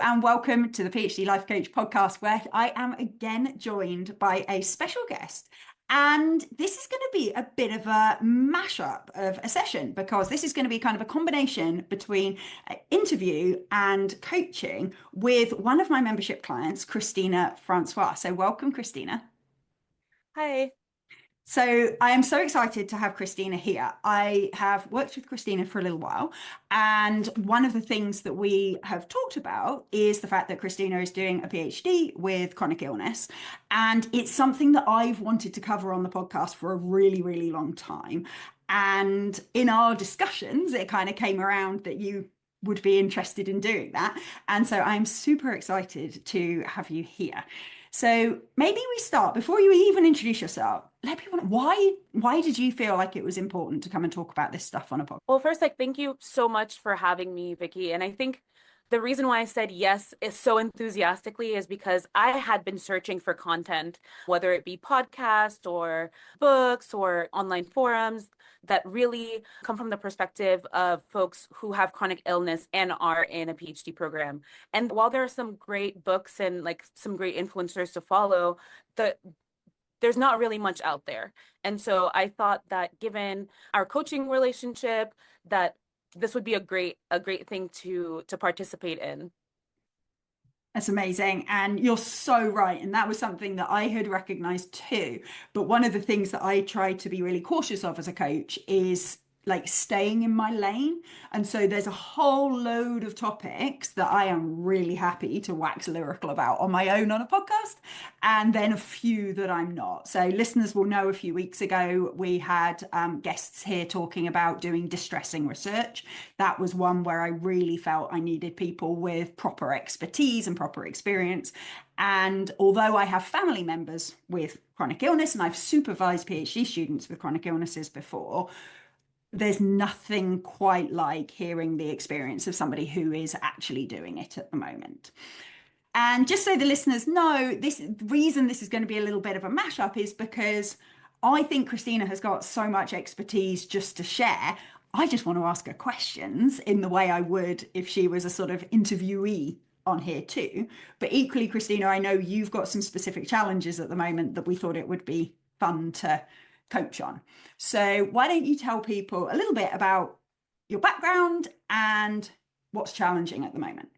and welcome to the PhD Life Coach podcast, where I am again joined by a special guest. And this is going to be a bit of a mashup of a session because this is going to be kind of a combination between an interview and coaching with one of my membership clients, Krystina François. So welcome, Krystina. Hi. So I am so excited to have Krystina here. I have worked with Krystina for a little while, and one of the things that we have talked about is the fact that Krystina is doing a PhD with chronic illness, and it's something that I've wanted to cover on the podcast for a really, really long time. And in our discussions, it kind of came around that you would be interested in doing that. And so I'm super excited to have you here. So maybe we start before you even introduce yourself. Let people know why did you feel like it was important to come and talk about this stuff on a podcast? Well, first, thank you so much for having me, Vicky. And I think the reason why I said yes is so enthusiastically is because I had been searching for content, whether it be podcasts or books or online forums that really come from the perspective of folks who have chronic illness and are in a PhD program. And while there are some great books and like some great influencers to follow, there's not really much out there. And so I thought that given our coaching relationship, that this would be a great thing to participate in. That's amazing. And you're so right. And that was something that I had recognized too. But one of the things that I try to be really cautious of as a coach is like staying in my lane. And so there's a whole load of topics that I am really happy to wax lyrical about on my own on a podcast, and then a few that I'm not. So listeners will know a few weeks ago, we had guests here talking about doing distressing research. That was one where I really felt I needed people with proper expertise and proper experience. And although I have family members with chronic illness and I've supervised PhD students with chronic illnesses before, there's nothing quite like hearing the experience of somebody who is actually doing it at the moment. And just so the listeners know, the reason this is going to be a little bit of a mashup is because I think Krystina has got so much expertise just to share. I just want to ask her questions in the way I would if she was a sort of interviewee on here too. But equally, Krystina, I know you've got some specific challenges at the moment that we thought it would be fun to coach on. So why don't you tell people a little bit about your background and what's challenging at the moment?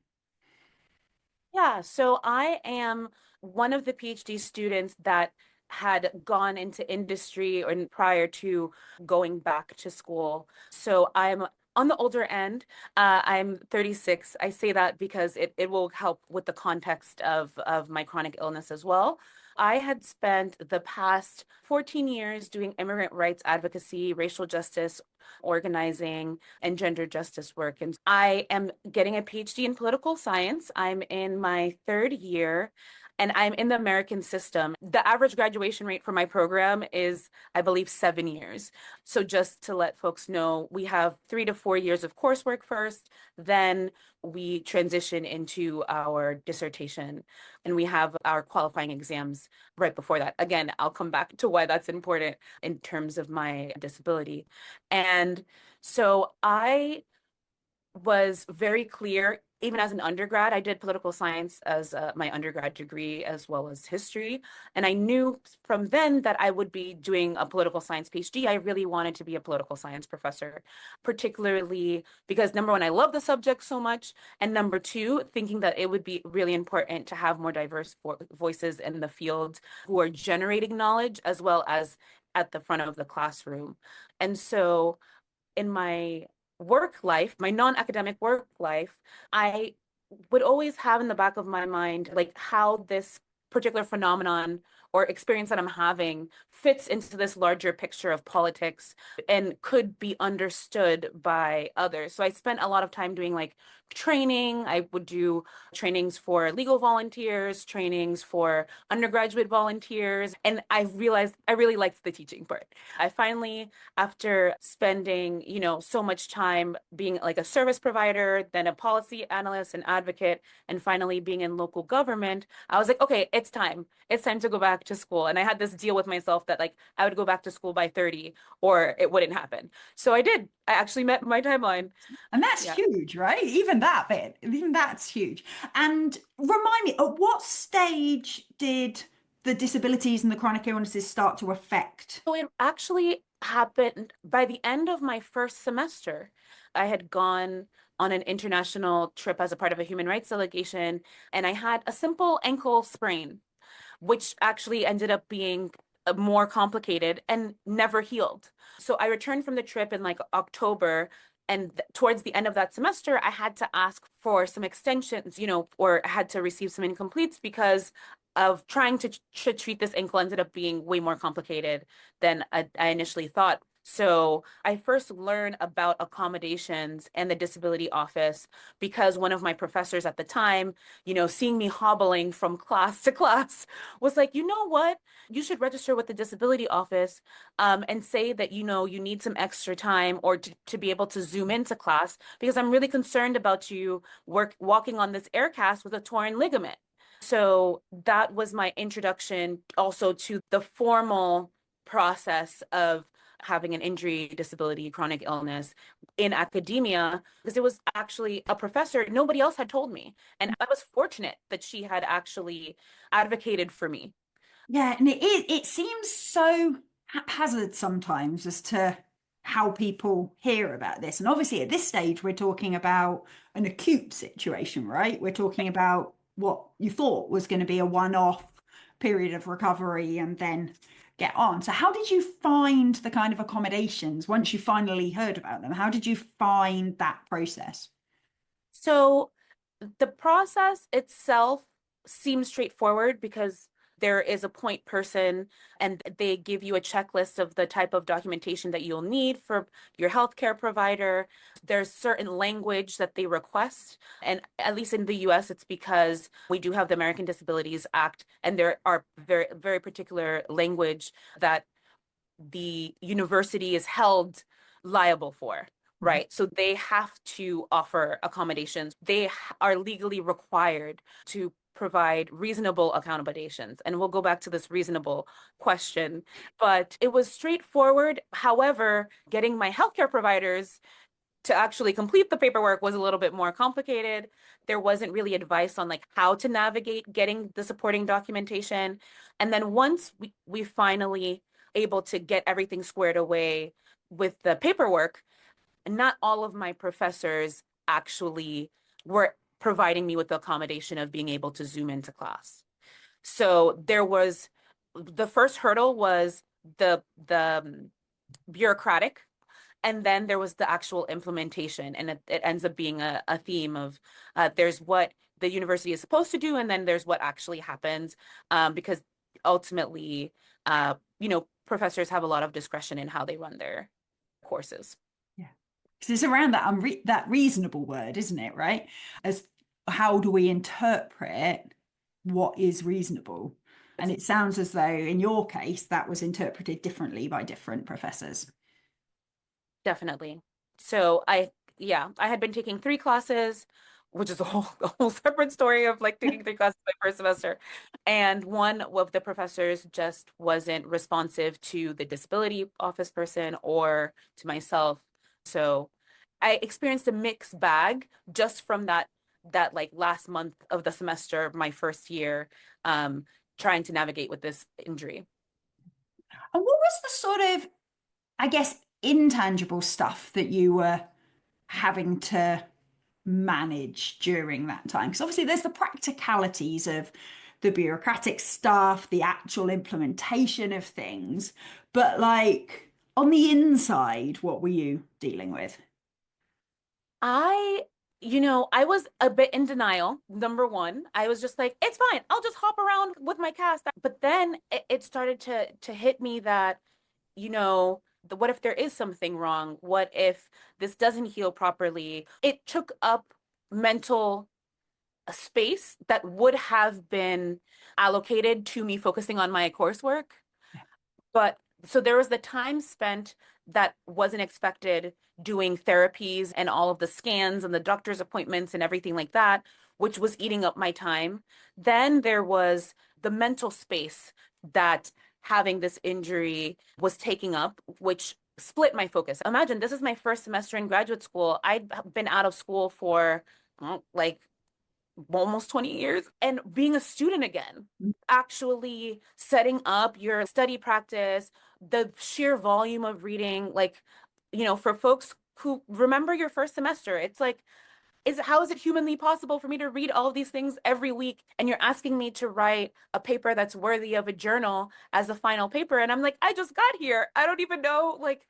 Yeah, so I am one of the PhD students that had gone into industry or prior to going back to school. So I'm on the older end. I'm 36. I say that because it will help with the context of my chronic illness as well. I had spent the past 14 years doing immigrant rights advocacy, racial justice organizing, and gender justice work. And I am getting a PhD in political science. I'm in my third year. And I'm in the American system. The average graduation rate for my program is, I believe, 7 years. So just to let folks know, we have 3 to 4 years of coursework first, then we transition into our dissertation, and we have our qualifying exams right before that. Again, I'll come back to why that's important in terms of my disability. And so I was very clear, even as an undergrad. I did political science as my undergrad degree as well as history. And I knew from then that I would be doing a political science PhD. I really wanted to be a political science professor, particularly because number one, I love the subject so much. And number two, thinking that it would be really important to have more diverse voices in the field who are generating knowledge as well as at the front of the classroom. And so in my work life, my non-academic work life, I would always have in the back of my mind, like how this particular phenomenon or experience that I'm having fits into this larger picture of politics and could be understood by others. So I spent a lot of time doing like training. I would do trainings for legal volunteers, trainings for undergraduate volunteers, and I realized I really liked the teaching part. I finally, after spending, so much time being like a service provider, then a policy analyst and advocate, and finally being in local government, I was like, okay, it's time. It's time to go back to school. And I had this deal with myself that like I would go back to school by 30 or it wouldn't happen. So I did. I actually met my timeline. And that's Yeah. huge, right? Even that bit, even that's huge. And remind me, at what stage did the disabilities and the chronic illnesses start to affect? So it actually happened by the end of my first semester. I had gone on an international trip as a part of a human rights delegation, and I had a simple ankle sprain, which actually ended up being more complicated and never healed. So I returned from the trip in like October. And towards the end of that semester, I had to ask for some extensions, or had to receive some incompletes because of trying to treat this ankle ended up being way more complicated than I initially thought. So I first learned about accommodations and the disability office because one of my professors at the time, seeing me hobbling from class to class, was like, you know what? You should register with the disability office, and say that, you need some extra time or to be able to zoom into class because I'm really concerned about you walking on this air cast with a torn ligament. So that was my introduction also to the formal process of having an injury, disability, chronic illness in academia, because it was actually a professor nobody else had told me. And I was fortunate that she had actually advocated for me. Yeah, and it seems so haphazard sometimes as to how people hear about this. And obviously at this stage we're talking about an acute situation, right? We're talking about what you thought was going to be a one-off period of recovery and then get on. So how did you find the kind of accommodations once you finally heard about them? How did you find that process? So the process itself seems straightforward because there is a point person and they give you a checklist of the type of documentation that you'll need for your healthcare provider. There's certain language that they request. And at least in the US, it's because we do have the American Disabilities Act, and there are very, very particular language that the university is held liable for, Mhm. right? So they have to offer accommodations. They are legally required to provide reasonable accommodations. And we'll go back to this reasonable question, but it was straightforward. However, getting my healthcare providers to actually complete the paperwork was a little bit more complicated. There wasn't really advice on like how to navigate getting the supporting documentation. And then once we finally able to get everything squared away with the paperwork, not all of my professors actually were providing me with the accommodation of being able to zoom into class. So there was the first hurdle was the bureaucratic, and then there was the actual implementation, and it ends up being a theme of there's what the university is supposed to do, and then there's what actually happens, because ultimately, professors have a lot of discretion in how they run their courses. Yeah. Because it's around that reasonable word, isn't it? Right? As how do we interpret what is reasonable? And it sounds as though in your case that was interpreted differently by different professors. Definitely. So yeah, I had been taking 3 classes, which is a whole separate story of like taking 3 classes my first semester. And one of the professors just wasn't responsive to the disability office person or to myself. So I experienced a mixed bag just from that like last month of the semester, my first year, trying to navigate with this injury. And what was the sort of, I guess, intangible stuff that you were having to manage during that time? Because obviously there's the practicalities of the bureaucratic stuff, the actual implementation of things, but like on the inside, what were you dealing with? I, I was a bit in denial. Number one, I was just like, it's fine. I'll just hop around with my cast. But then it started to hit me that, what if there is something wrong? What if this doesn't heal properly? It took up mental space that would have been allocated to me focusing on my coursework. But so there was the time spent that wasn't expected doing therapies and all of the scans and the doctor's appointments and everything like that, which was eating up my time. Then there was the mental space that having this injury was taking up, which split my focus. Imagine this is my first semester in graduate school. I'd been out of school for like almost 20 years and being a student again, actually setting up your study practice, the sheer volume of reading, like, for folks who remember your first semester, it's like, how is it humanly possible for me to read all of these things every week? And you're asking me to write a paper that's worthy of a journal as a final paper. And I'm like, I just got here. I don't even know, like,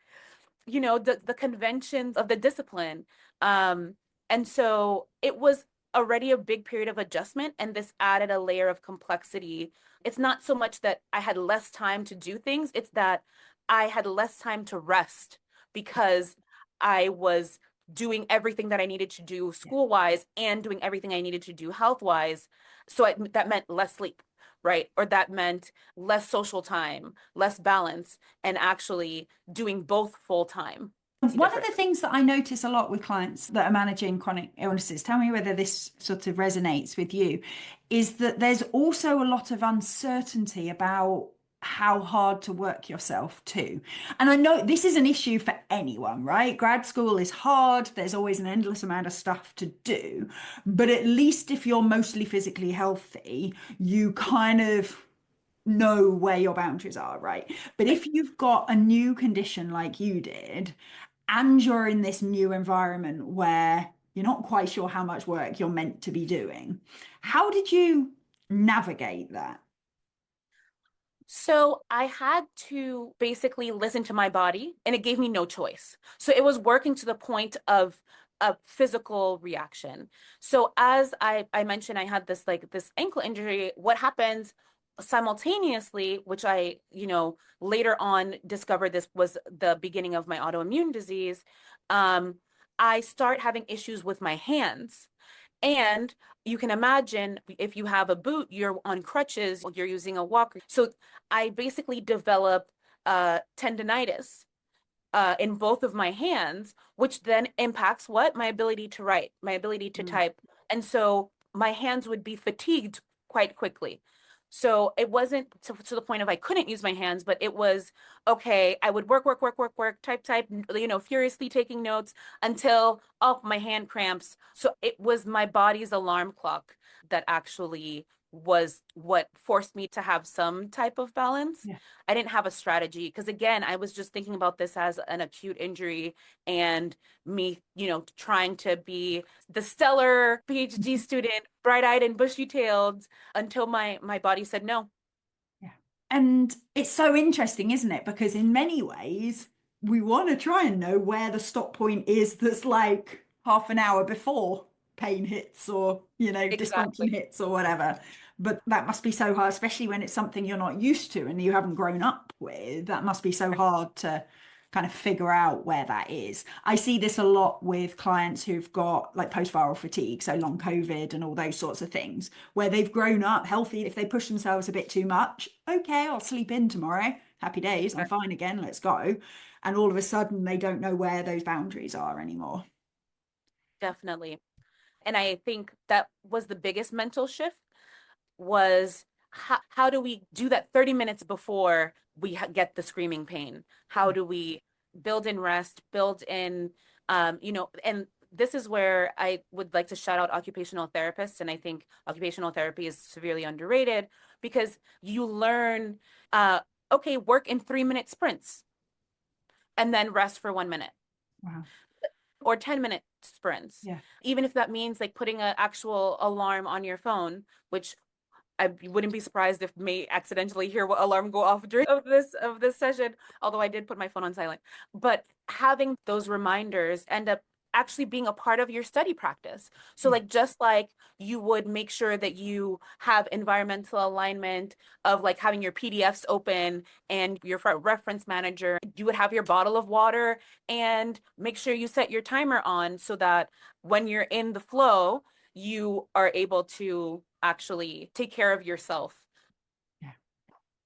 the conventions of the discipline. Um, and so it was already a big period of adjustment, and this added a layer of complexity. It's not so much that I had less time to do things, it's that I had less time to rest because I was doing everything that I needed to do Yeah. school wise and doing everything I needed to do health wise. So that meant less sleep, right? Or that meant less social time, less balance, and actually doing both full time. One of the things that I notice a lot with clients that are managing chronic illnesses, tell me whether this sort of resonates with you, is that there's also a lot of uncertainty about how hard to work yourself too. And I know this is an issue for anyone, right? Grad school is hard. There's always an endless amount of stuff to do. But at least if you're mostly physically healthy, you kind of know where your boundaries are, right? But Right. if you've got a new condition like you did, and you're in this new environment where you're not quite sure how much work you're meant to be doing, how did you navigate that? So I had to basically listen to my body, and it gave me no choice. So it was working to the point of a physical reaction. So as I mentioned, I had this ankle injury. What happens simultaneously, which I, later on discovered this was the beginning of my autoimmune disease, um, I start having issues with my hands. And you can imagine if you have a boot, you're on crutches, you're using a walker. So I basically develop tendonitis in both of my hands, which then impacts what? My ability to write, my ability to Mm. type. And so my hands would be fatigued quite quickly. So it wasn't to the point of I couldn't use my hands, but it was okay. I would work, work, work, work, work, type, type, furiously taking notes until, oh, my hand cramps. So it was my body's alarm clock that actually was what forced me to have some type of balance. Yeah. I didn't have a strategy because, again, I was just thinking about this as an acute injury and me, trying to be the stellar PhD student, bright-eyed and bushy-tailed until my body said no. Yeah. And it's so interesting, isn't it? Because in many ways, we want to try and know where the stop point is that's like half an hour before pain hits or, dysfunction Exactly. hits or whatever. But that must be so hard, especially when it's something you're not used to and you haven't grown up with. That must be so hard to kind of figure out where that is. I see this a lot with clients who've got like post-viral fatigue, so long COVID and all those sorts of things, where they've grown up healthy. If they push themselves a bit too much, okay, I'll sleep in tomorrow. Happy days, I'm fine again, let's go. And all of a sudden, they don't know where those boundaries are anymore. Definitely. And I think that was the biggest mental shift was how do we do that 30 minutes before we get the screaming pain? How Yeah. do we build in rest, build in, and this is where I would like to shout out occupational therapists. And I think occupational therapy is severely underrated because you learn, okay, work in 3-minute sprints and then rest for 1 minute Wow. or 10-minute sprints. Yeah. Even if that means like putting an actual alarm on your phone, which I wouldn't be surprised if may accidentally hear what alarm go off during of this session, although I did put my phone on silent. But having those reminders end up actually being a part of your study practice. So Yeah. like just like you would make sure that you have environmental alignment of like having your PDFs open and your reference manager, you would have your bottle of water and make sure you set your timer on so that when you're in the flow, you are able to actually take care of yourself. Yeah.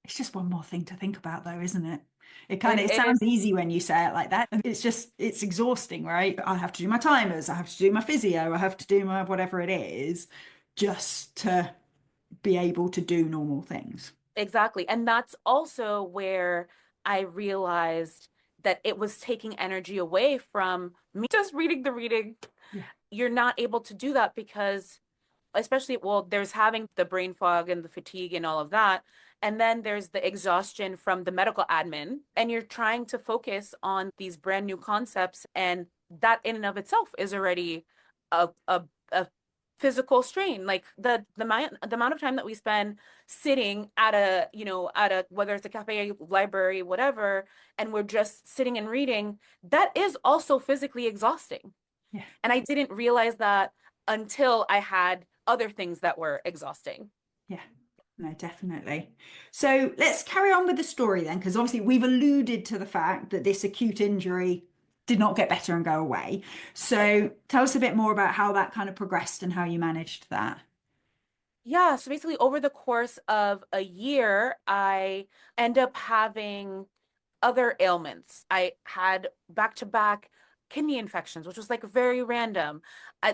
It's just one more thing to think about, though, isn't it? It It is sounds easy when you say it like that. It's exhausting, right? I have to do my timers, I have to do my physio, I have to do my whatever it is just to be able to do normal things. Exactly. And that's also where I realized that it was taking energy away from me just reading the reading. Yeah. You're not able to do that because, especially, well, there's having the brain fog and the fatigue and all of that. And then there's the exhaustion from the medical admin, and you're trying to focus on these brand new concepts. And that in and of itself is already a physical strain. Like the amount of time that we spend sitting at a, at a, whether it's a cafe, library, whatever, and we're just sitting and reading, that is also physically exhausting. Yeah. And I didn't realize that until I had other things that were exhausting. Yeah. No, definitely. So let's carry on with the story then, because obviously we've alluded to the fact that this acute injury did not get better and go away. So tell us a bit more about how that kind of progressed and how you managed that. Yeah, so basically over the course of a year, I end up having other ailments. I had back-to-back kidney infections, which was like very random.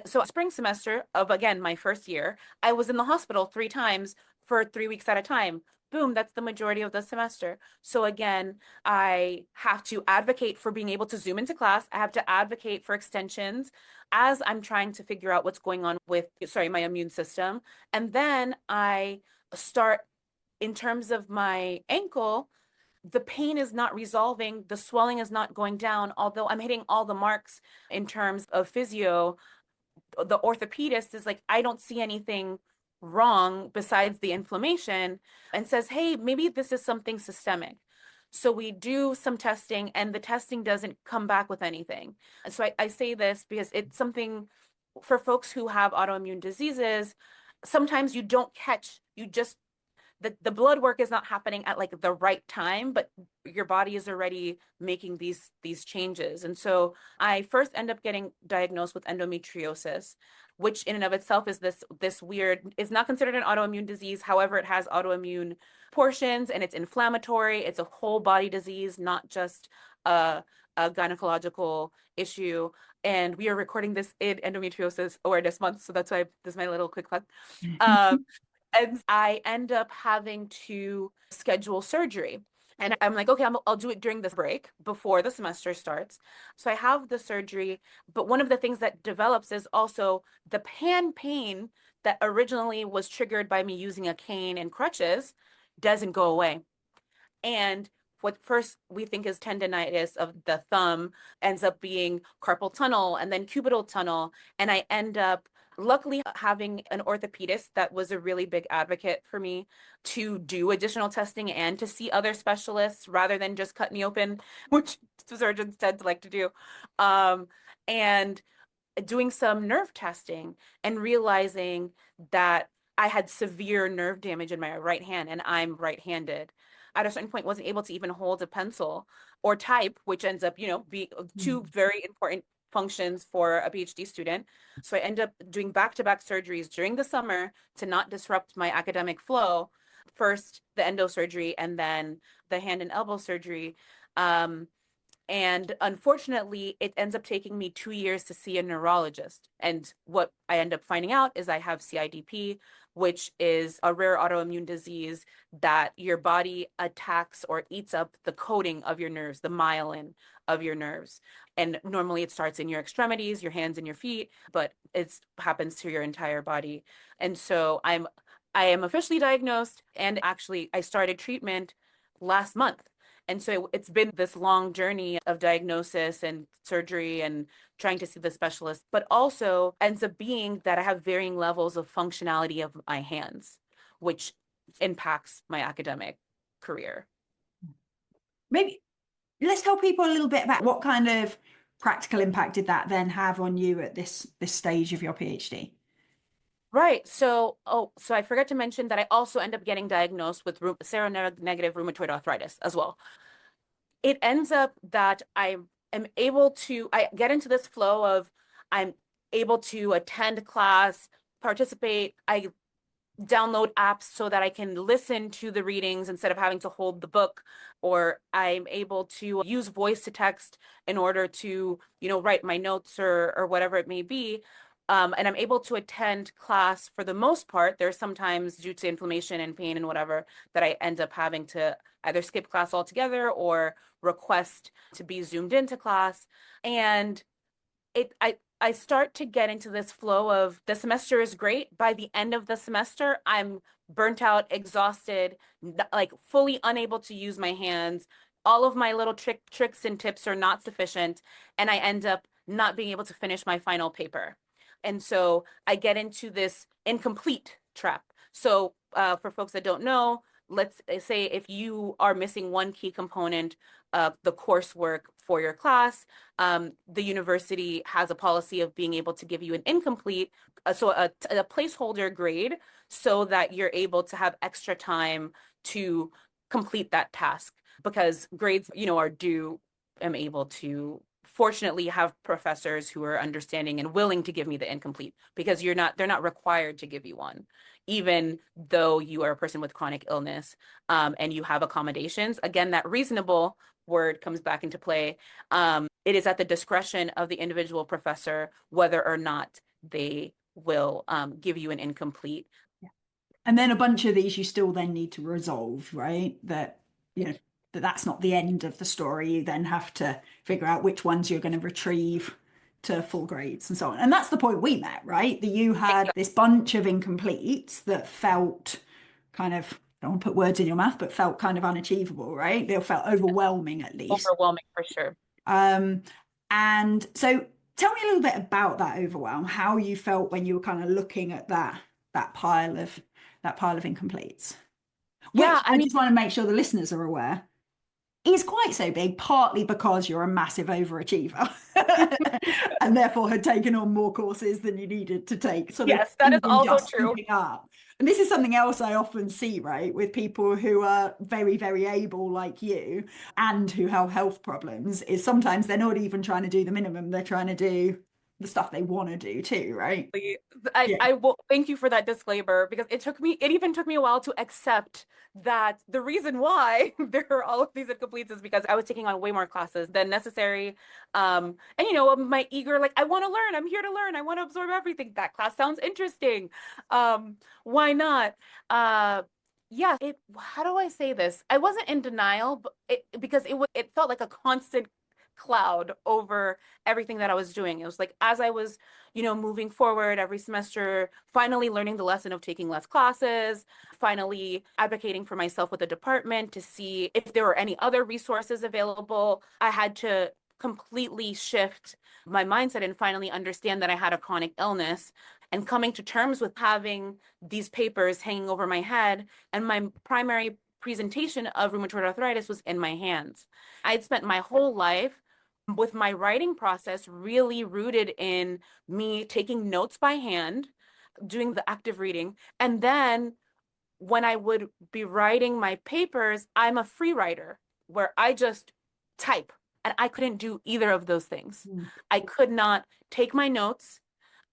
So spring semester of, again, my first year, I was in the hospital 3 times for 3 weeks at a time. Boom, that's the majority of the semester. So again, I have to advocate for being able to Zoom into class. I have to advocate for extensions as I'm trying to figure out what's going on with, sorry, my immune system. And then I start, in terms of my ankle, the pain is not resolving, the swelling is not going down, although I'm hitting all the marks in terms of physio. The orthopedist is like, I don't see anything wrong besides the inflammation, and says, hey, maybe this is something systemic. So we do some testing, and the testing doesn't come back with anything. And so I say this because it's something for folks who have autoimmune diseases. Sometimes you don't catch, you just, the blood work is not happening at like the right time, but your body is already making these changes. And so I first end up getting diagnosed with endometriosis, which in and of itself is this weird, is not considered an autoimmune disease. However, it has autoimmune portions and it's inflammatory. It's a whole body disease, not just a, a gynecological issue. And we are recording this in endometriosis awareness month, so that's why this is my little quick plug. Um, and I end up having to schedule surgery. And I'm like, okay, I'll do it during this break before the semester starts. So I have the surgery, but one of the things that develops is also the pain that originally was triggered by me using a cane and crutches doesn't go away. And what first we think is tendonitis of the thumb ends up being carpal tunnel and then cubital tunnel. And I end up luckily having an orthopedist that was a really big advocate for me to do additional testing and to see other specialists rather than just cut me open, which surgeons tend to like to do. And doing some nerve testing and realizing that I had severe nerve damage in my right hand, and I'm right-handed. At a certain point, wasn't able to even hold a pencil or type, which ends up, be two Mm. very important functions for a PhD student. So I end up doing back-to-back surgeries during the summer to not disrupt my academic flow. First, the endo surgery, and then the hand and elbow surgery. And unfortunately, it ends up taking me 2 years to see a neurologist. And what I end up finding out is I have CIDP, which is a rare autoimmune disease that your body attacks or eats up the coating of your nerves, the myelin of your nerves. And normally it starts in your extremities, your hands and your feet, but it happens to your entire body. And so I am officially diagnosed, and actually I started treatment last month. And so it's been this long journey of diagnosis and surgery and trying to see the specialist, but also ends up being that I have varying levels of functionality of my hands, which impacts my academic career. Maybe let's tell people a little bit about what kind of practical impact did that then have on you at this stage of your PhD? Right. So, so I forgot to mention that I also end up getting diagnosed with seronegative rheumatoid arthritis as well. It ends up that I am able to, I get into this flow of I'm able to attend class, participate. I download apps so that I can listen to the readings instead of having to hold the book, or I'm able to use voice to text in order to, write my notes or whatever it may be. And I'm able to attend class for the most part. There's sometimes due to inflammation and pain and whatever that I end up having to either skip class altogether or request to be zoomed into class. And I start to get into this flow of the semester is great. By the end of the semester, I'm burnt out, exhausted, like fully unable to use my hands. All of my little tricks and tips are not sufficient, and I end up not being able to finish my final paper. And so I get into this incomplete trap. So for folks that don't know, let's say if you are missing one key component of the coursework for your class, the university has a policy of being able to give you an incomplete, so a placeholder grade, so that you're able to have extra time to complete that task because grades, are due. I'm able to fortunately have professors who are understanding and willing to give me the incomplete because they're not required to give you one, even though you are a person with chronic illness, and you have accommodations. Again, that reasonable word comes back into play. It is at the discretion of the individual professor whether or not they will give you an incomplete. And then a bunch of these you still then need to resolve, right? That's not the end of the story. You then have to figure out which ones you're going to retrieve to full grades and so on. And that's the point we met, right? That you had this bunch of incompletes that felt kind of, I don't want to put words in your mouth, but felt kind of unachievable, right? They felt overwhelming at least. Overwhelming for sure. Um, and so tell me a little bit about that overwhelm, how you felt when you were kind of looking at that pile of incompletes. Which Yeah, I I mean, just want to make sure the listeners are aware is quite so big, partly because you're a massive overachiever and therefore had taken on more courses than you needed to take, sort of yes, that is even also just true. keeping up. And this is something else I often see, right, with people who are very, very able like you and who have health problems, is sometimes they're not even trying to do the minimum, they're trying to do the stuff they want to do too, right? Yeah. I will thank you for that disclaimer because it even took me a while to accept that the reason why there are all of these incompletes is because I was taking on way more classes than necessary. And my eager, like, I want to learn, I'm here to learn, I want to absorb everything. That class sounds interesting. Why not? Yeah, how do I say this? I wasn't in denial, but because it felt like a constant cloud over everything that I was doing. It was like as I was, moving forward every semester, finally learning the lesson of taking less classes, finally advocating for myself with the department to see if there were any other resources available. I had to completely shift my mindset and finally understand that I had a chronic illness and coming to terms with having these papers hanging over my head and my primary presentation of rheumatoid arthritis was in my hands. I'd spent my whole life with my writing process really rooted in me taking notes by hand, doing the active reading. And then when I would be writing my papers, I'm a free writer where I just type. And I couldn't do either of those things. Mm. I could not take my notes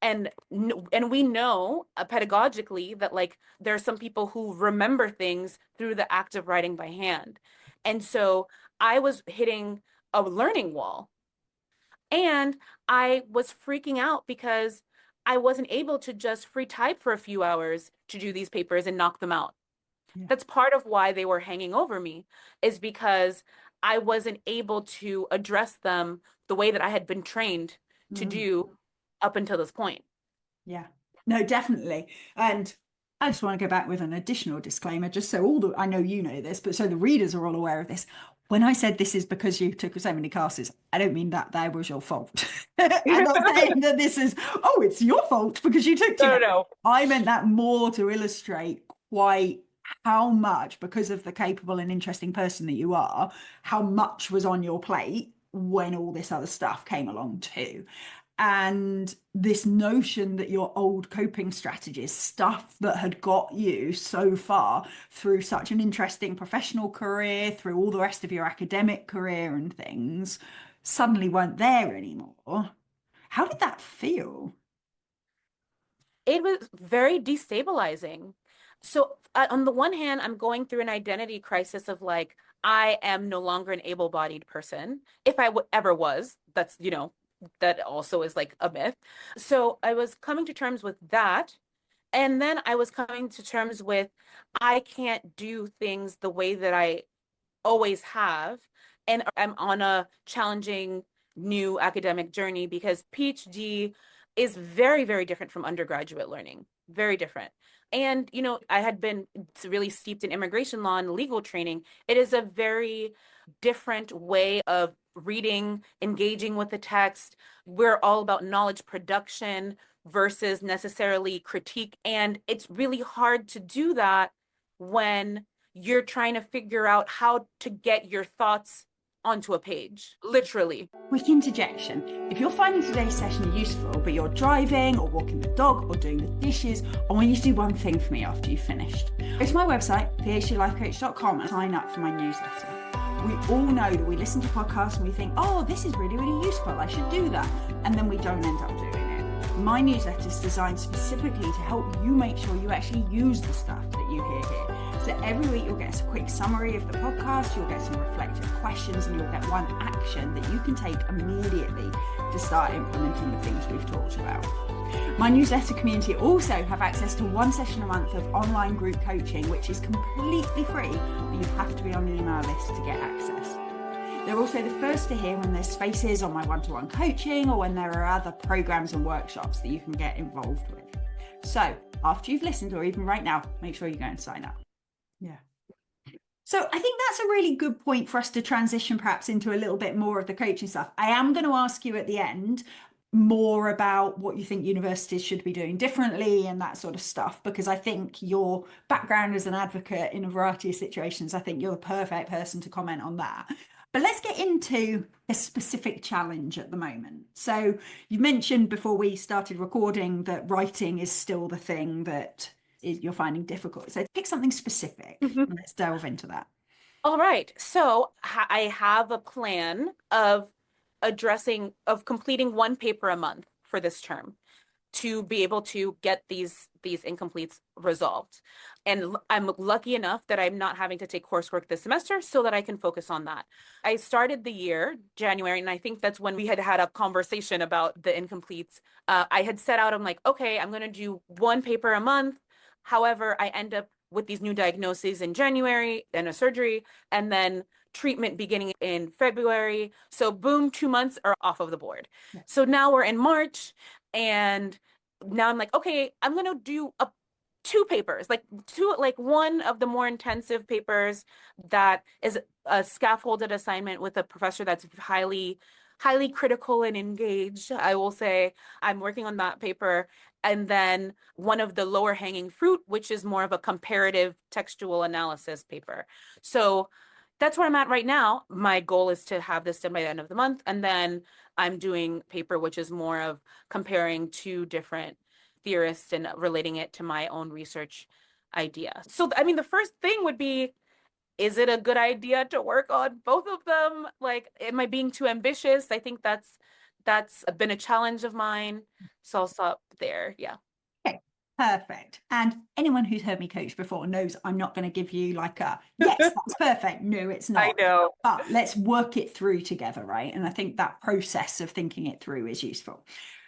and we know pedagogically that like there are some people who remember things through the act of writing by hand. And so I was hitting a learning wall and I was freaking out because I wasn't able to just free type for a few hours to do these papers and knock them out. Yeah. That's part of why they were hanging over me, is because I wasn't able to address them the way that I had been trained to Mm. do up until this point. Yeah, no, definitely. And I just want to go back with an additional disclaimer, just so I know you know this, but so the readers are all aware of this. When I said this is because you took so many classes, I don't mean that was your fault. I'm not saying that this is, oh, it's your fault because you took too No, much. no. I meant that more to illustrate quite how much, because of the capable and interesting person that you are, how much was on your plate when all this other stuff came along too. And this notion that your old coping strategies, stuff that had got you so far through such an interesting professional career, through all the rest of your academic career and things, suddenly weren't there anymore. How did that feel? It was very destabilizing. So, on the one hand, I'm going through an identity crisis of like, I am no longer an able-bodied person. If I ever was, that's, that also is like a myth. So I was coming to terms with that. And then I was coming to terms with I can't do things the way that I always have. And I'm on a challenging new academic journey because PhD is very, very different from undergraduate learning, very different. And, I had been really steeped in immigration law and legal training. It is a very different way of reading, engaging with the text. We're all about knowledge production versus necessarily critique. And it's really hard to do that when you're trying to figure out how to get your thoughts onto a page, literally. Quick interjection. If you're finding today's session useful, but you're driving or walking the dog or doing the dishes, I want you to do one thing for me after you've finished. Go to my website, phdlifecoach.com, and sign up for my newsletter. We all know that we listen to podcasts and we think, oh, this is really, really useful, I should do that. And then we don't end up doing it. My newsletter is designed specifically to help you make sure you actually use the stuff that you hear here. So every week you'll get a quick summary of the podcast, you'll get some reflective questions, and you'll get one action that you can take immediately to start implementing the things we've talked about. My newsletter community also have access to 1 session a month of online group coaching, which is completely free, but you have to be on the email list to get access. They're also the first to hear when there's spaces on my one-to-one coaching or when there are other programs and workshops that you can get involved with. So after you've listened, or even right now, make sure you go and sign up. Yeah. So I think that's a really good point for us to transition perhaps into a little bit more of the coaching stuff. I am going to ask you at the end more about what you think universities should be doing differently and that sort of stuff, because I think your background as an advocate in a variety of situations, I think you're the perfect person to comment on that. But let's get into a specific challenge at the moment. So you mentioned before we started recording that writing is still the thing that you're finding difficult. So pick something specific and let's delve into that. All right. So I have a plan of completing 1 paper a month for this term to be able to get these incompletes resolved. And I'm lucky enough that I'm not having to take coursework this semester so that I can focus on that. I started the year, January, and I think that's when we had a conversation about the incompletes. I had set out, I'm like, okay, I'm going to do 1 paper a month. However, I end up with these new diagnoses in January and a surgery, and then treatment beginning in February. So boom, 2 months are off of the board. Yeah. So now we're in March, and now I'm like, okay, I'm going to do 2 papers, like one of the more intensive papers that is a scaffolded assignment with a professor that's highly critical and engaged. I will say I'm working on that paper. And then one of the lower hanging fruit, which is more of a comparative textual analysis paper. So that's where I'm at right now. My goal is to have this done by the end of the month. And then I'm doing paper, which is more of comparing 2 different theorists and relating it to my own research idea. So, I mean, the first thing would be, is it a good idea to work on both of them? Like, am I being too ambitious? I think that's been a challenge of mine. So I'll stop there. Yeah. Okay, perfect. And anyone who's heard me coach before knows I'm not going to give you like a, yes, that's perfect. No, it's not. I know. But let's work it through together, right? And I think that process of thinking it through is useful.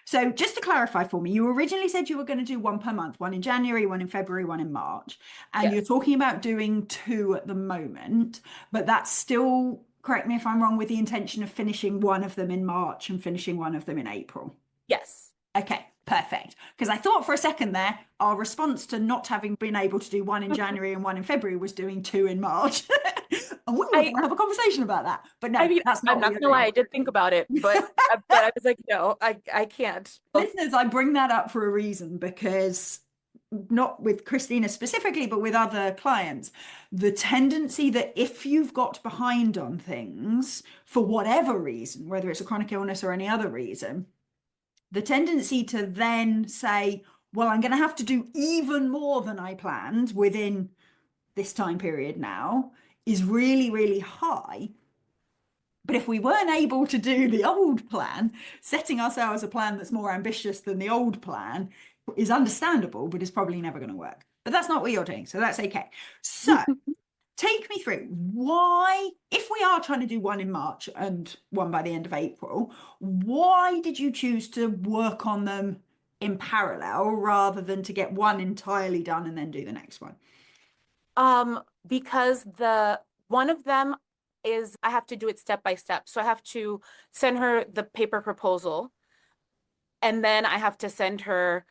So just to clarify for me, you originally said you were going to do 1 per month, 1 in January, 1 in February, 1 in March. And You're talking about doing 2 at the moment, but that's still, correct me if I'm wrong, with the intention of finishing 1 of them in March and finishing 1 of them in April. Yes. Okay, perfect. Because I thought for a second there, our response to not having been able to do 1 in January and 1 in February was doing 2 in March. And we were going to have a conversation about that. But no, I mean, that's not I'm not going to lie, I did think about it, but I was like, no, I can't. Listeners, I bring that up for a reason, because not with Krystina specifically, but with other clients, the tendency that if you've got behind on things for whatever reason, whether it's a chronic illness or any other reason, the tendency to then say, well, I'm going to have to do even more than I planned within this time period now is really, really high. But if we weren't able to do the old plan, setting ourselves a plan that's more ambitious than the old plan is understandable, but is probably never going to work. But that's not what you're doing, so that's okay. So take me through why, if we are trying to do one in March and one by the end of April, why did you choose to work on them in parallel rather than to get one entirely done and then do the next one? Because the one of them is I have to do it step by step. So I have to send her the paper proposal, and then I have to send her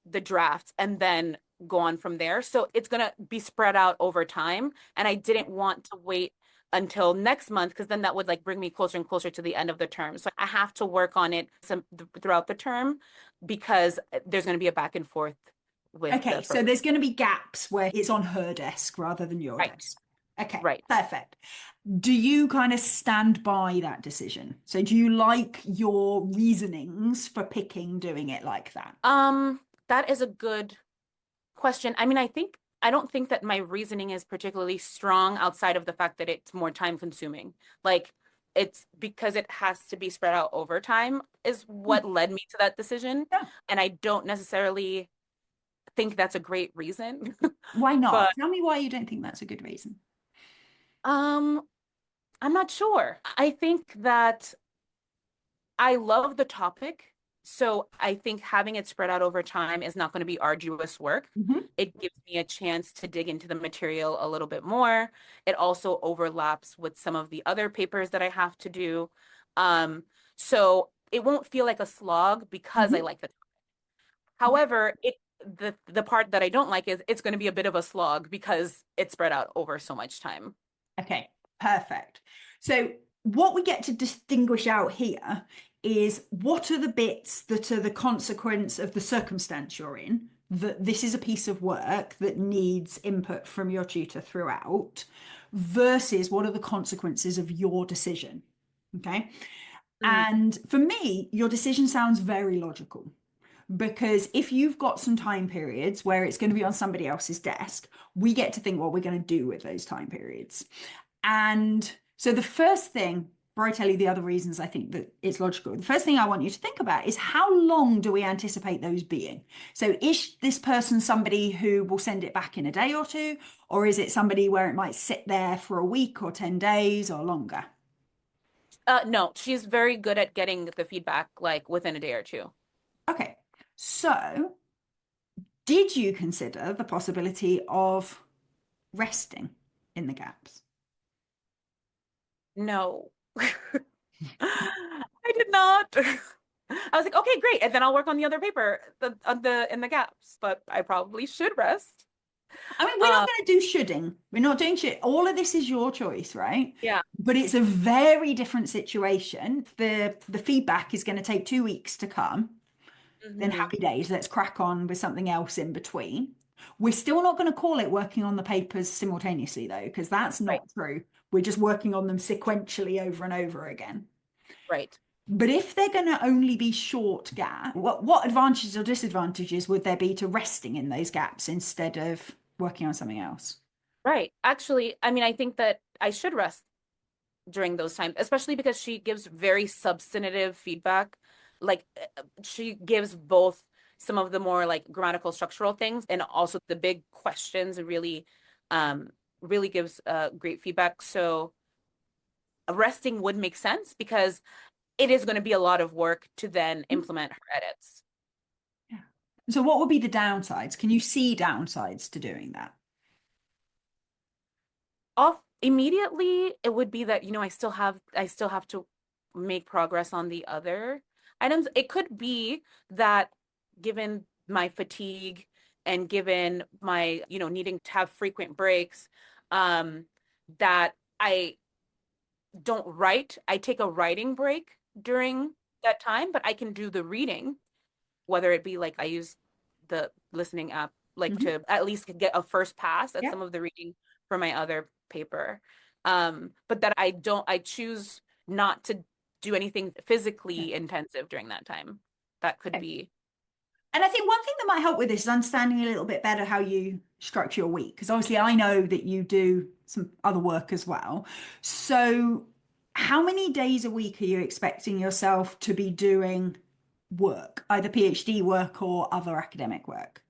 the draft and then go on from there. So it's gonna be spread out over time. And I didn't want to wait until next month because then that would like bring me closer and closer to the end of the term. So I have to work on it throughout the term because there's going to be a back and forth with Okay, the so first. there's going to be gaps where it's on her desk rather than your Right, desk. Okay, right. perfect. Do you kind of stand by that decision? So do you like your reasonings for picking doing it like that? That is a good question. I mean, I don't think that my reasoning is particularly strong outside of the fact that it's more time consuming. Like it's because it has to be spread out over time is Hmm, what led me to that decision. yeah. And I don't necessarily think that's a great reason. Why But not? Tell me why you don't think that's a good reason. um I'm not sure. I think that I love the topic. So I think having it spread out over time is not going to be arduous work. Mhm. It gives me a chance to dig into the material a little bit more. It also overlaps with some of the other papers that I have to do. So it won't feel like a slog because I Mhm. like the topic. However, the part that I don't like is it's going to be a bit of a slog because it's spread out over so much time. Okay, perfect. So, what we get to distinguish out here is what are the bits that are the consequence of the circumstance you're in, that this is a piece of work that needs input from your tutor throughout, versus what are the consequences of your decision. Okay. Mm, And for me, your decision sounds very logical because if you've got some time periods where it's going to be on somebody else's desk, we get to think what we're going to do with those time periods. And so the first thing, before I tell you the other reasons I think that it's logical, the first thing I want you to think about is how long do we anticipate those being? So is this person somebody who will send it back in a day or two, or is it somebody where it might sit there for a week or 10 days or longer? no, she's very good at getting the feedback like within a day or two. Okay. So did you consider the possibility of resting in the gaps? No. I did not. I was like, okay, great. And then I'll work on the other paper, the on the in the gaps, but I probably should rest. I mean, we're not Um, going to do shoulding. We're not doing shit. All of this is your choice, right? yeah. But it's a very different situation. The feedback is going to take 2 weeks to come. Then Hmm. happy days. Let's crack on with something else in between. We're still not going to call it working on the papers simultaneously, though, because that's Right, not true. We're just working on them sequentially over and over again. right, But if they're going to only be short gap, what advantages or disadvantages would there be to resting in those gaps instead of working on something else? right. Actually, I mean, I think that I should rest during those times, especially because she gives very substantive feedback. Like she gives both some of the more like grammatical structural things and also the big questions and um really gives great feedback. So resting would make sense because it is going to be a lot of work to then implement her edits. Yeah. So what would be the downsides? Can you see downsides to doing that? Off immediately, it would be that, I still have to make progress on the other items. It could be that given my fatigue and given my, needing to have frequent breaks, um, that I don't write. I take a writing break during that time, but I can do the reading, whether it be like I use the listening app, like Mhm. to at least get a first pass at Yeah. some of the reading for my other paper. But that I choose not to do anything physically intensive during that time. That could Okay. be, And I think one thing that might help with this is understanding a little bit better how you structure your week. Because obviously, I know that you do some other work as well. So, how many days a week are you expecting yourself to be doing work, either PhD work or other academic work?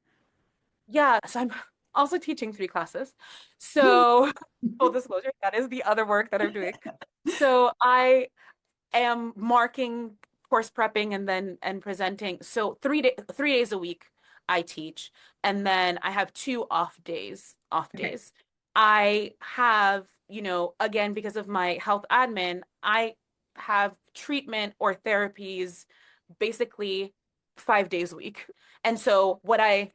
yeah. So also teaching 3 classes. So full disclosure, that is the other work that I'm doing. So I am marking, course prepping, and then and presenting. So 3 days a week I teach, and then I have 2 off days. Off Okay. days. I have, again, because of my health admin, I have treatment or therapies basically 5 days a week. And so what I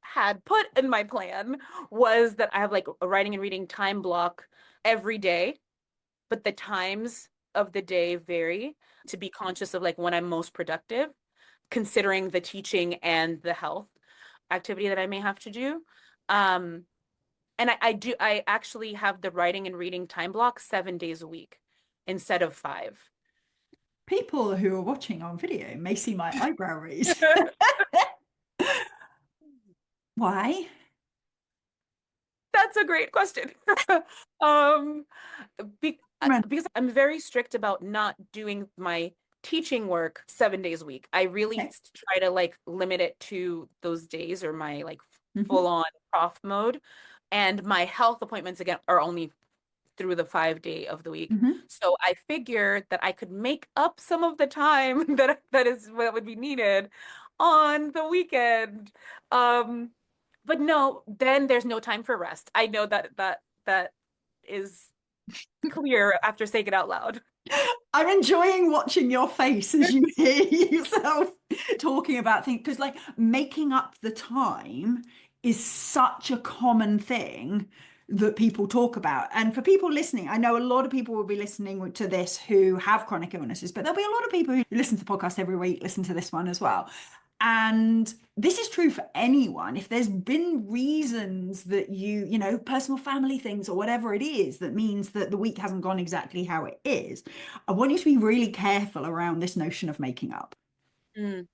had put in my plan was that I have like a writing and reading time block every day, but the times of the day vary to be conscious of like when I'm most productive, considering the teaching and the health activity that I may have to do. Um, and I actually have the writing and reading time block 7 days a week instead of 5. People who are watching on video may see my eyebrow raise. Why? That's a great question. Um, Man, because I'm very strict about not doing my teaching work 7 days a week. I really okay. try to like limit it to those days or my like full Hmm. on prof mode. And my health appointments again are only through the 5 day of the week. Hmm. So I figured that I could make up some of the time that would be needed on the weekend. Um, but no, then there's no time for rest. I know that is clear after saying it out loud. I'm enjoying watching your face as you hear yourself talking about things because, like, making up the time is such a common thing that people talk about. And for people listening, I know a lot of people will be listening to this who have chronic illnesses, but there'll be a lot of people who listen to the podcast every week, listen to this one as well. And this is true for anyone. If there's been reasons that personal family things or whatever it is that means that the week hasn't gone exactly how it is, I want you to be really careful around this notion of making up. Mm,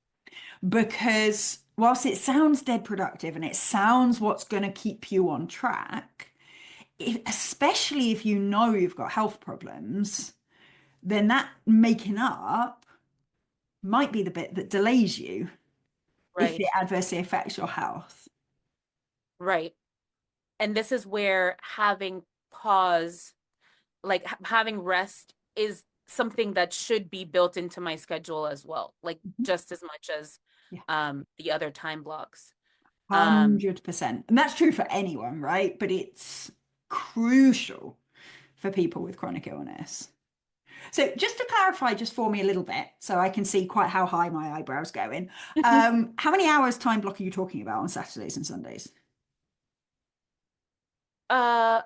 Because whilst it sounds dead productive and it sounds what's going to keep you on track, especially if you know you've got health problems, then that making up might be the bit that delays you if it right, adversely affects your health. right. And this is where having pause, like having rest is something that should be built into my schedule as well, like Mhm. just as much as Yeah. the other time blocks. Um, 100%. And that's true for anyone, right? But it's crucial for people with chronic illness. So just to clarify just for me a little bit, so I can see quite how high my eyebrows going. How many hours time block are you talking about on Saturdays and Sundays? uh,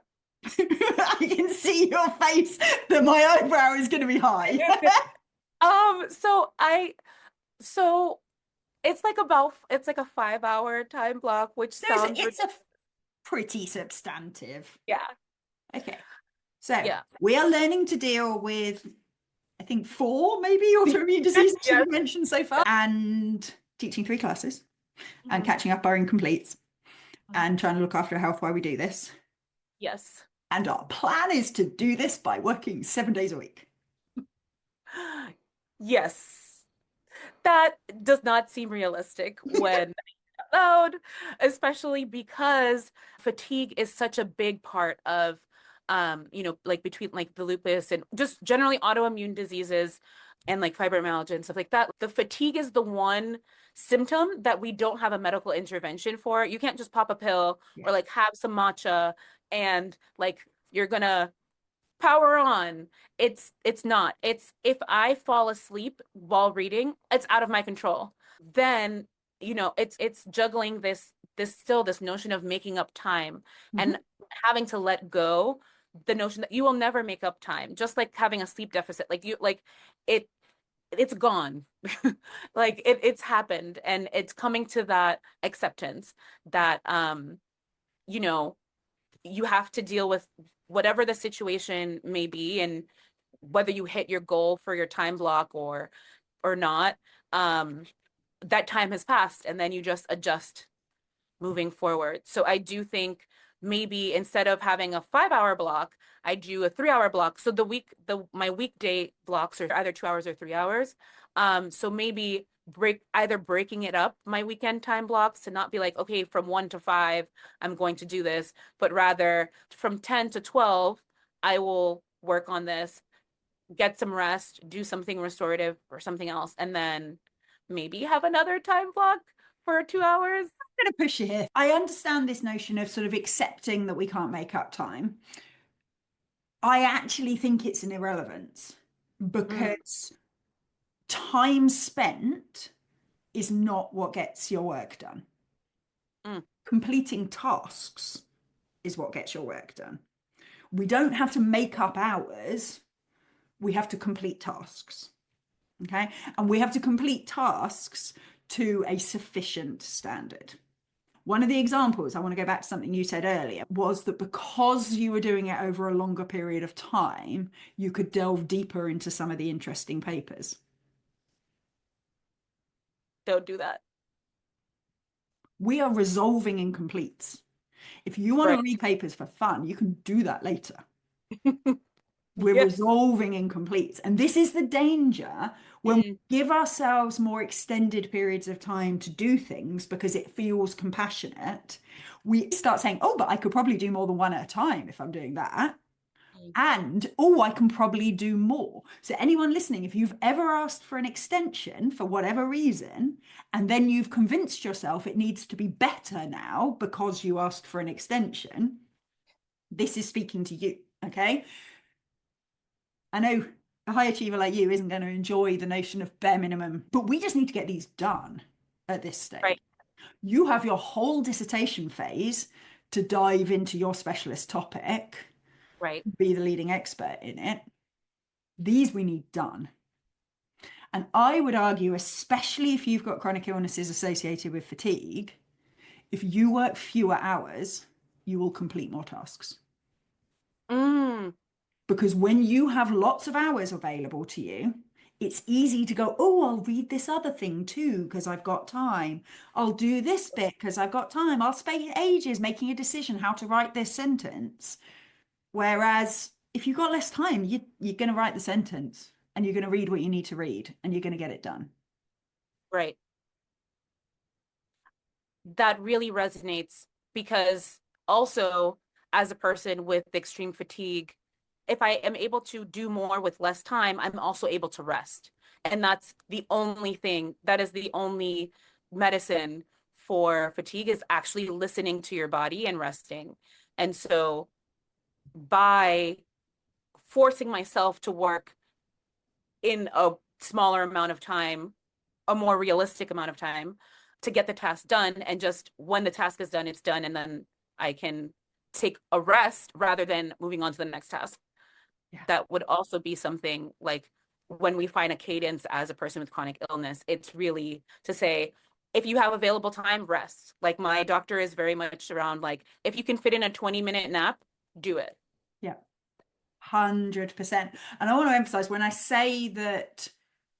I can see your face that my eyebrow is going to be high. so so it's like a 5 hour time block, which So sounds it's a pretty substantive. yeah, Okay. So yeah, we are learning to deal with, I think, four maybe autoimmune diseases yes. we've mentioned so far, and teaching 3 classes and Mhm, catching up our incompletes mhm. and trying to look after our health while we do this. Yes. And our plan is to do this by working 7 days a week. Yes. That does not seem realistic when out loud, especially because fatigue is such a big part of, like between like the lupus and just generally autoimmune diseases and like fibromyalgia and stuff like that. The fatigue is the one symptom that we don't have a medical intervention for. You can't just pop a pill Yeah. or like have some matcha and like you're gonna power on. It's not. It's if I fall asleep while reading, it's out of my control. Then, it's juggling this notion of making up time and Mhm. having to let go the notion that you will never make up time, just like having a sleep deficit. It it's gone. Like it's happened and it's coming to that acceptance that you know you have to deal with whatever the situation may be and whether you hit your goal for your time block or not. um that time has passed and then you just adjust moving forward. So I do think maybe instead of having a 5 hour block, I do a 3 hour block. So my weekday blocks are either 2 hours or 3 hours. So maybe either breaking it up my weekend time blocks to not be like, okay, from 1 to 5, I'm going to do this, but rather from 10 to 12, I will work on this, get some rest, do something restorative or something else, and then maybe have another time block for 2 hours. I'm going to push you here. I understand this notion of sort of accepting that we can't make up time. I actually think it's an irrelevance Mm, because time spent is not what gets your work done. mm, Completing tasks is what gets your work done. We don't have to make up hours, we have to complete tasks. Okay. And we have to complete tasks to a sufficient standard. One of the examples, I want to go back to something you said earlier, was that because you were doing it over a longer period of time, you could delve deeper into some of the interesting papers. don't do that. We are resolving incompletes. If you want to Right. read papers for fun, you can do that later. We're Yes. resolving incompletes. And this is the danger when we Mm, give ourselves more extended periods of time to do things because it feels compassionate. We start saying, oh, but I could probably do more than one at a time if I'm doing that. mm, And, oh, I can probably do more. So, anyone listening, if you've ever asked for an extension for whatever reason, and then you've convinced yourself it needs to be better now because you asked for an extension, this is speaking to you. Okay. I know a high achiever like you isn't going to enjoy the notion of bare minimum, but we just need to get these done at this stage. right. You have your whole dissertation phase to dive into your specialist topic, Right. be the leading expert in it. These we need done. And I would argue, especially if you've got chronic illnesses associated with fatigue, if you work fewer hours, you will complete more tasks. Mm, Because when you have lots of hours available to you, it's easy to go, oh, I'll read this other thing too, because I've got time. I'll do this bit because I've got time. I'll spend ages making a decision how to write this sentence. Whereas if you've got less time, you're going to write the sentence and you're going to read what you need to read and you're going to get it done. right. That really resonates because also, as a person with extreme fatigue, if I am able to do more with less time, I'm also able to rest. And that's the only thing, that is the only medicine for fatigue, is actually listening to your body and resting. And so by forcing myself to work in a smaller amount of time, a more realistic amount of time to get the task done. And just when the task is done, it's done. And then I can take a rest rather than moving on to the next task. Yeah. That would also be something like when we find a cadence as a person with chronic illness, it's really to say, if you have available time, rest. Like my doctor is very much around like, if you can fit in a 20-minute nap, do it. Yeah. 100%. And I want to emphasize when I say that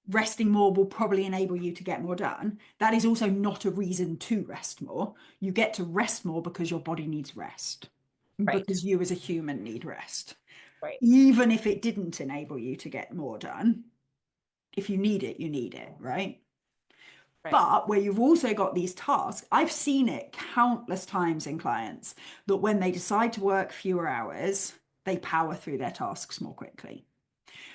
resting more will probably enable you to get more done, that is also not a reason to rest more. You get to rest more because your body needs rest, Right, because you as a human need rest. right, Even if it didn't enable you to get more done, if you need it, right? right. But where you've also got these tasks, I've seen it countless times in clients that when they decide to work fewer hours, they power through their tasks more quickly.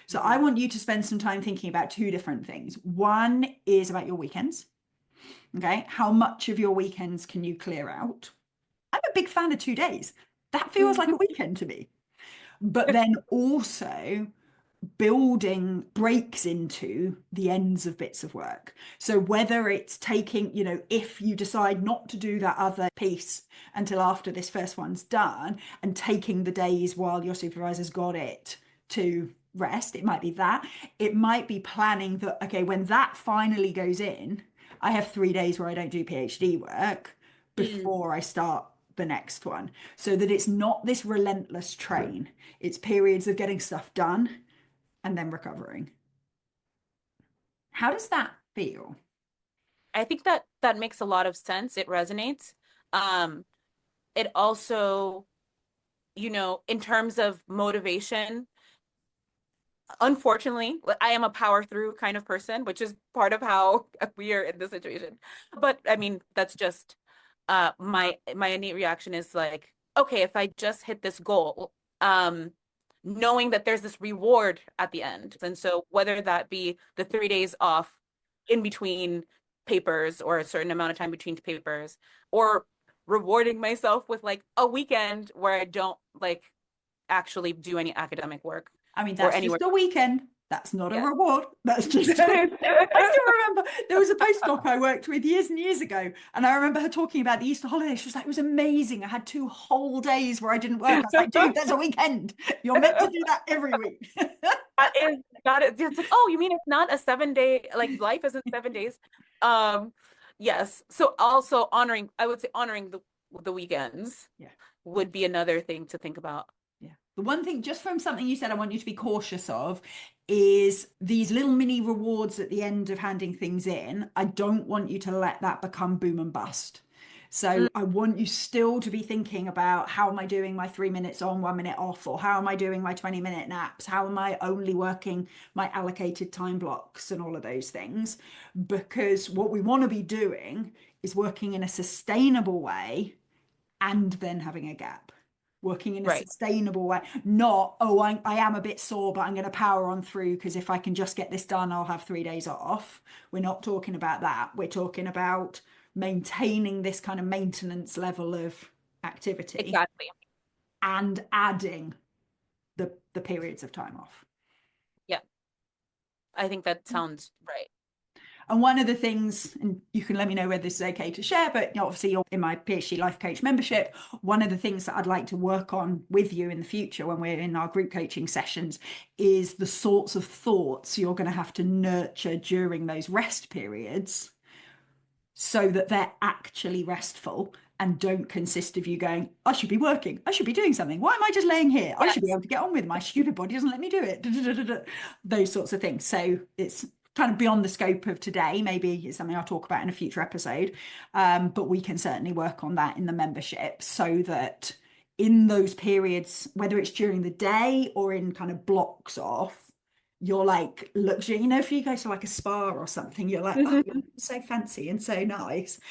So I Mhm. want you to spend some time thinking about two different things. One is about your weekends. Okay. How much of your weekends can you clear out? I'm a big fan of 2 days. That feels like a weekend to me. But then also building breaks into the ends of bits of work. So whether it's taking, if you decide not to do that other piece until after this first one's done and taking the days while your supervisor's got it to rest, it might be that. It might be planning that, okay, when that finally goes in, I have 3 days where I don't do PhD work Mm. before I start the next one, so that it's not this relentless train. It's periods of getting stuff done and then recovering. How does that feel? I think that makes a lot of sense. It resonates. Um, it also, in terms of motivation, unfortunately, I am a power through kind of person, which is part of how we are in this situation. But I mean, that's just my innate reaction is like, okay, if I just hit this goal, knowing that there's this reward at the end. And so whether that be the 3 days off in between papers or a certain amount of time between papers, or rewarding myself with like a weekend where I don't like actually do any academic work I mean, or that's anywhere. just a weekend. That's not a Yeah. reward. That's just. I still remember there was a postdoc I worked with years and years ago, and I remember her talking about the Easter holiday. She was like, it was amazing. I had 2 whole days where I didn't work. I was like, dude, that's a weekend. You're meant to do that every week. Got it. It's like, oh, you mean it's not a 7 day, like life isn't 7 days? Um, yes. So also honoring, I would say honoring the weekends Yeah. would be another thing to think about. Yeah. The one thing, just from something you said, I want you to be cautious of is these little mini rewards at the end of handing things in. I don't want you to let that become boom and bust. Mm, So I want you still to be thinking about, how am I doing my 3 minutes on, 1 minute off, or how am I doing my 20-minute naps? How am I only working my allocated time blocks and all of those things? Because what we want to be doing is working in a sustainable way and then having a gap, working in a right. sustainable way, not, oh, I am a bit sore, but I'm going to power on through because if I can just get this done, I'll have 3 days off. We're not talking about that. We're talking about maintaining this kind of maintenance level of activity Exactly. and adding the periods of time off. Yeah. I think that sounds right. And one of the things, and you can let me know whether this is okay to share, but obviously you're in my PhD Life Coach membership. One of the things that I'd like to work on with you in the future when we're in our group coaching sessions is the sorts of thoughts you're going to have to nurture during those rest periods so that they're actually restful and don't consist of you going, I should be working, I should be doing something. Why am I just laying here? I should be Yes. able to get on with it. My stupid body doesn't let me do it. Those sorts of things. So it's kind of beyond the scope of today. Maybe it's something I'll talk about in a future episode. But we can certainly work on that in the membership so that in those periods, whether it's during the day or in kind of blocks off, you're like luxury. If you go to like a spa or something, you're like, oh, Mhm. so fancy and so nice.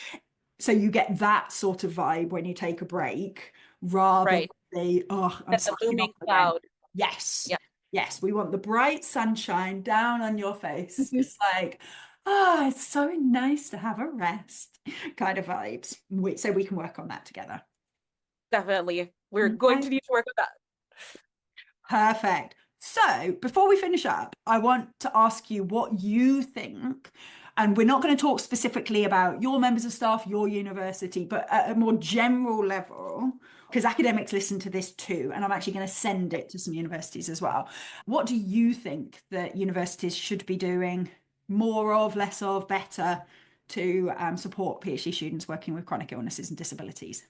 So you get that sort of vibe when you take a break rather than Right. the, oh, I'm That the slacking off looming again. cloud. Yes. Yeah. Yes. We want the bright sunshine down on your face. Just like, oh, it's so nice to have a rest kind of vibes. So we can work on that together. Definitely. We're going Okay. to need to work with that. Perfect. So before we finish up, I want to ask you what you think. And we're not going to talk specifically about your members of staff, your university, but at a more general level, because academics listen to this too. And I'm actually going to send it to some universities as well. What do you think that universities should be doing more of, less of, better to support PhD students working with chronic illnesses and disabilities?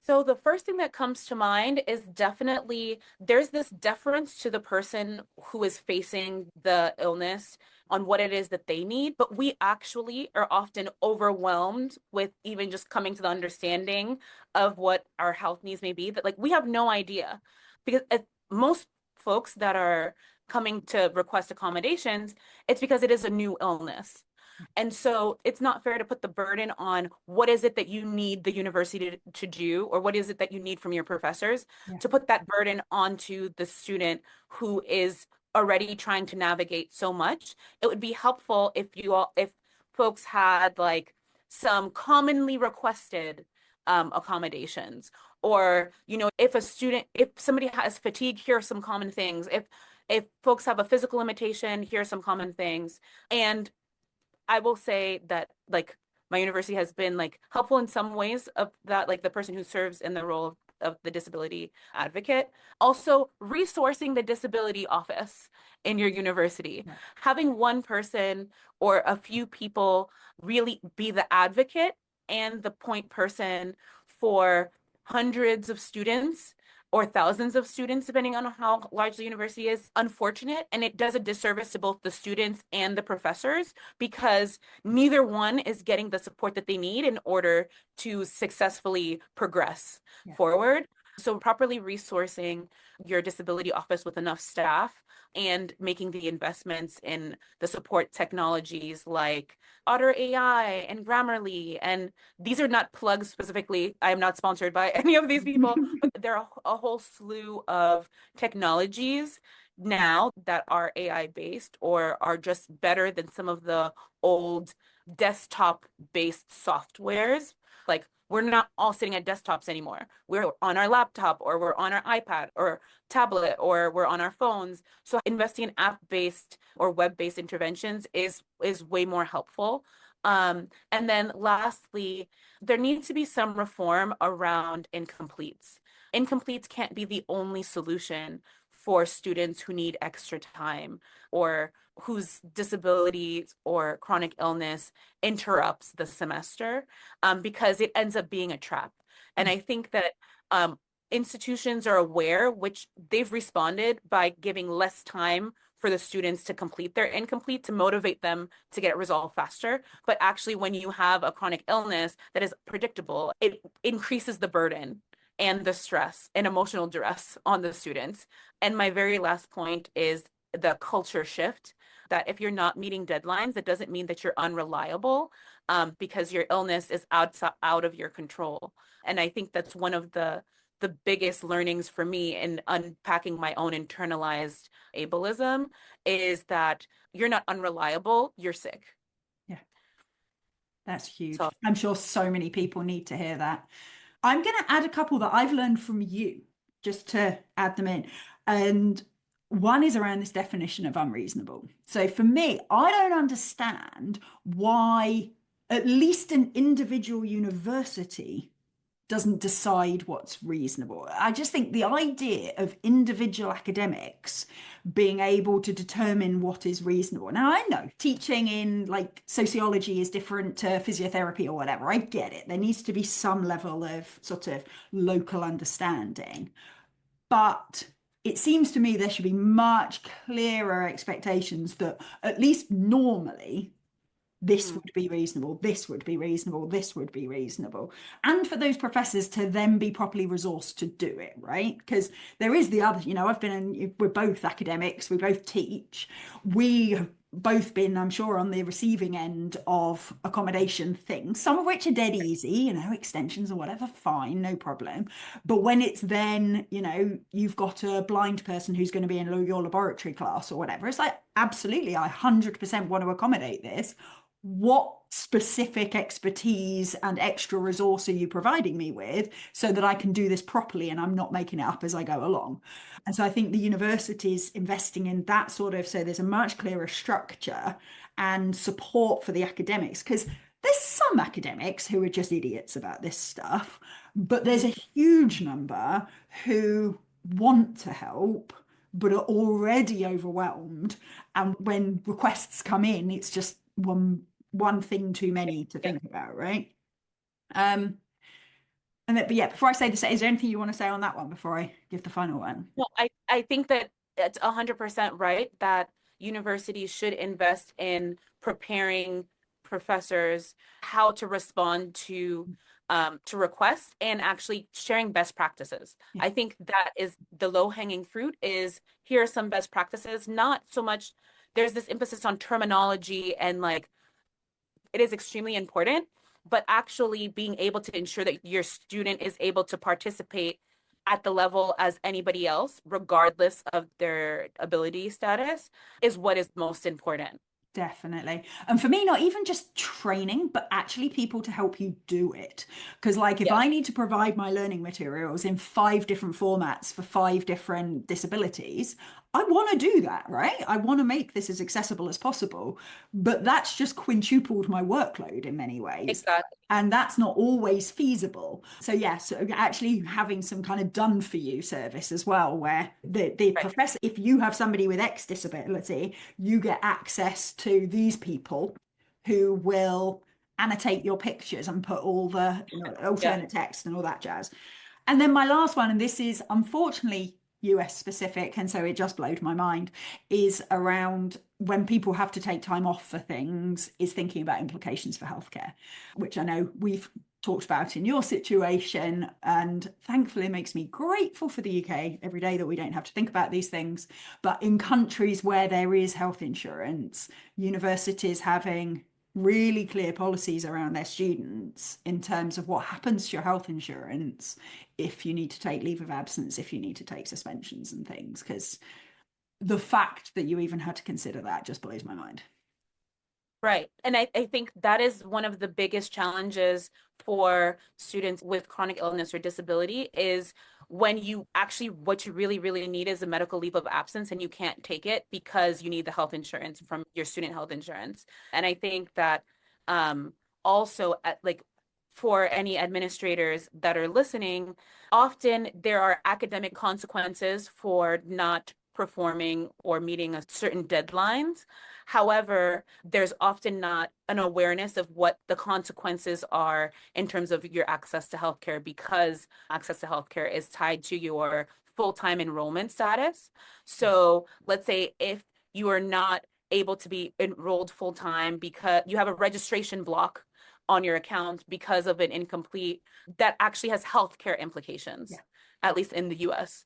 So the first thing that comes to mind is definitely there's this deference to the person who is facing the illness on what it is that they need, but we actually are often overwhelmed with even just coming to the understanding of what our health needs may be, that like we have no idea because most folks that are coming to request accommodations, it's because it is a new illness. And so it's not fair to put the burden on what is it that you need the university to do, or what is it that you need from your professors, Yeah. to put that burden onto the student who is already trying to navigate so much. It would be helpful if folks had like some commonly requested accommodations, or if somebody has fatigue, here are some common things. If folks have a physical limitation, here are some common things. And I will say that like my university has been like helpful in some ways of that, like the person who serves in the role of the disability advocate. Also, resourcing the disability office in your university, Yeah. having one person or a few people really be the advocate and the point person for hundreds of students or thousands of students, depending on how large the university is, unfortunate. And it does a disservice to both the students and the professors because neither one is getting the support that they need in order to successfully progress Yeah. forward. So properly resourcing your disability office with enough staff and making the investments in the support technologies like Otter AI and Grammarly. And these are not plugs specifically. I am not sponsored by any of these people, but there are a whole slew of technologies now that are AI based or are just better than some of the old desktop based softwares. Like we're not all sitting at desktops anymore. We're on our laptop or we're on our iPad or tablet or we're on our phones. So investing in app-based or web-based interventions is way more helpful. And then lastly, there needs to be some reform around incompletes. Incompletes can't be the only solution for students who need extra time or whose disability or chronic illness interrupts the semester, because it ends up being a trap. And I think that institutions are aware, which they've responded by giving less time for the students to complete their incomplete to motivate them to get it resolved faster. But actually, when you have a chronic illness that is predictable, it increases the burden and the stress and emotional duress on the students. And my very last point is the culture shift that if you're not meeting deadlines, that doesn't mean that you're unreliable, because your illness is out of your control. And I think that's one of the biggest learnings for me in unpacking my own internalized ableism is that you're not unreliable, you're sick. Yeah, that's huge. So I'm sure so many people need to hear that. I'm going to add a couple that I've learned from you, just to add them in. And one is around this definition of unreasonable. So for me, I don't understand why at least an individual university doesn't decide what's reasonable. I just think the idea of individual academics being able to determine what is reasonable. Now, I know teaching in like sociology is different to physiotherapy or whatever. I get it. There needs to be some level of sort of local understanding. But it seems to me there should be much clearer expectations that, at least normally, this mm, would be reasonable, this would be reasonable, this would be reasonable. And for those professors to then be properly resourced to do it, right? Because there is the other, I've been in, we're both academics, we both teach. We have both been, I'm sure, on the receiving end of accommodation things, some of which are dead easy, extensions or whatever, fine, no problem. But when it's then, you've got a blind person who's going to be in your laboratory class or whatever, it's like, absolutely, I 100% want to accommodate this. What specific expertise and extra resource are you providing me with so that I can do this properly and I'm not making it up as I go along? And so I think the university's investing in that so there's a much clearer structure and support for the academics, because there's some academics who are just idiots about this stuff, but there's mm, a huge number who want to help but are already overwhelmed. And when requests come in, it's just one thing too many to yeah. think about, right? But yeah, before I say this, is there anything you want to say on that one before I give the final one? No, I think that it's 100% right that universities should invest in preparing professors how to respond to requests and actually sharing best practices. Yeah, I think that is the low-hanging fruit is here are some best practices, not so much there's this emphasis on terminology and like it is extremely important, but actually being able to ensure that your student is able to participate at the level as anybody else, regardless of their ability status, is what is most important. definitely. And for me, not even just training, but actually people to help you do it. Because, like, if Yes, I need to provide my learning materials in 5 different formats for 5 different disabilities, I want to do that, right? I want to make this as accessible as possible. But that's just quintupled my workload in many ways. exactly. And that's not always feasible. So yeah, so actually having some kind of done for you service as well, where the Right. professor, if you have somebody with X disability, you get access to these people who will annotate your pictures and put all the Yeah. alternate text and all that jazz. And then my last one, and this is unfortunately US specific, and so it just blowed my mind, is around when people have to take time off for things, is thinking about implications for healthcare, which I know we've talked about in your situation, and thankfully it makes me grateful for the UK every day that we don't have to think about these things. But in countries where there is health insurance, universities having really clear policies around their students in terms of what happens to your health insurance if you need to take leave of absence, if you need to take suspensions and things, because the fact that you even had to consider that just blows my mind. Right. And I think that is one of the biggest challenges for students with chronic illness or disability is when you actually, what you really, really need is a medical leave of absence and you can't take it because you need the health insurance from your student health insurance. And I think that also like for any administrators that are listening, often there are academic consequences for not performing or meeting a certain deadlines. However, there's often not an awareness of what the consequences are in terms of your access to healthcare because access to healthcare is tied to your full-time enrollment status. So let's say if you are not able to be enrolled full-time because you have a registration block on your account because of an incomplete, that actually has healthcare implications, at least in the US.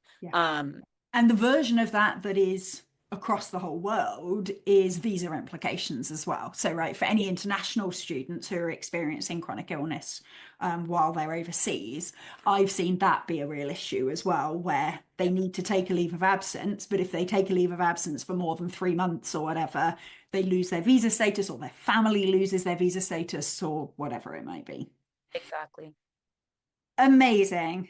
And the version of that that is across the whole world is visa implications as well. So, right, for any international students who are experiencing chronic illness while they're overseas, I've seen that be a real issue as well, where they need to take a leave of absence. But if they take a leave of absence for more than 3 months or whatever, they lose their visa status or their family loses their visa status or whatever it might be. Exactly. Amazing.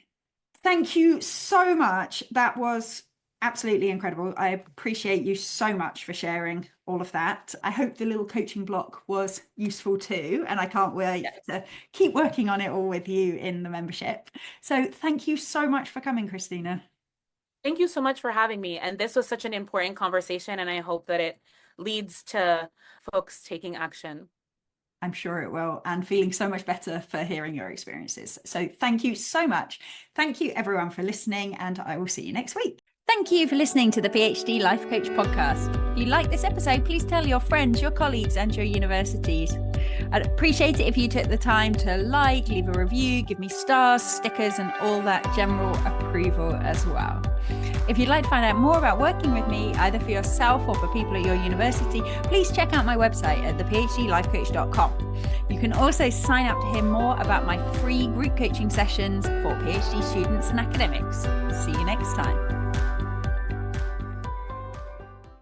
Thank you so much. That was absolutely incredible. I appreciate you so much for sharing all of that. I hope the little coaching block was useful too, and I can't wait to keep working on it all with you in the membership. So thank you so much for coming, Krystina. Thank you so much for having me. And this was such an important conversation, and I hope that it leads to folks taking action. I'm sure it will, and feeling so much better for hearing your experiences. So thank you so much. Thank you everyone for listening, and I will see you next week. Thank you for listening to the PhD Life Coach podcast. If you like this episode, please tell your friends, your colleagues, and your universities. I'd appreciate it if you took the time to leave a review, give me stars, stickers, and all that general approval as well. If you'd like to find out more about working with me, either for yourself or for people at your university, please check out my website at thephdlifecoach.com. You can also sign up to hear more about my free group coaching sessions for PhD students and academics. See you next time.